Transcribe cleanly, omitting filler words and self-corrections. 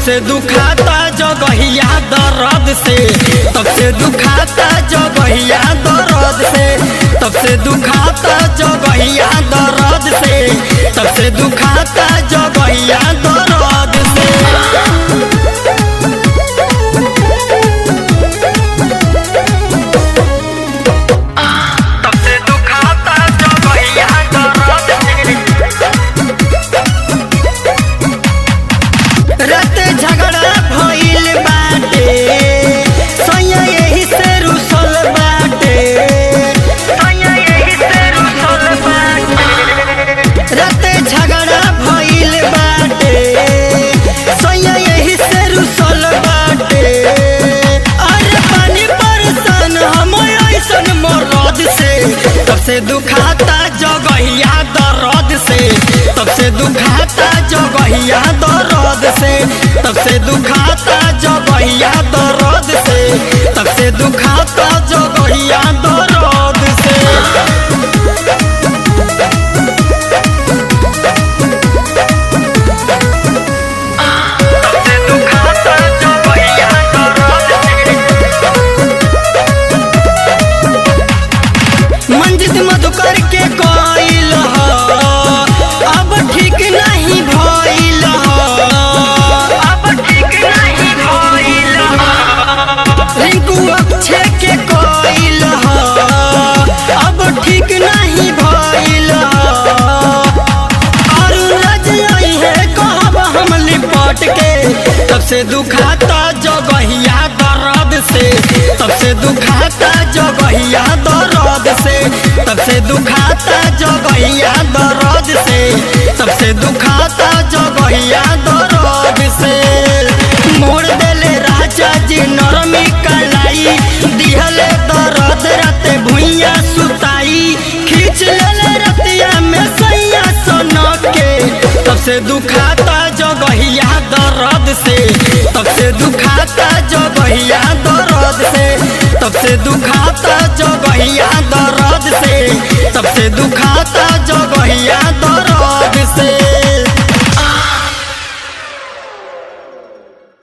से दुखाता जगहिया दर्द से, तब से दुखाता जगहिया दर्द से, तब से दुखाता जगहिया दर्द से, तब से दुखाता जगहिया दर्द से। तब से दुखाता जगहिया दर्द से, तब से दुखाता जगहिया दर्द से, तब से दुखाता जगहिया दर्द से, तब से दुखाता जगहिया दर्द से। मधुकर के कोइल अब ठीक नहीं भइल, अब ठीक नहीं भइल। रिंकू अक्षय के कोइल अब ठीक नहीं भइल। और रजई है कहब हम लिपट के, तब से दुखाता जगहिया दर्द से, तब से दुखाता जगहिया दर्द से, तब से दुखाता जगहिया दर्द से, तब से दुखाता जगहिया दर्द से। मोड़ देले राजा जी नरमी कलाई, दिहले दर्द राते भुइया सुताई, खींच लेले रतिया में सैया सनक के, तब से दुखाता जगहिया दर्द से, तब से दुखाता जगहिया दर्द से, तब से दुखाता जगहिया दर्द से, तब से दुखाता जगहिया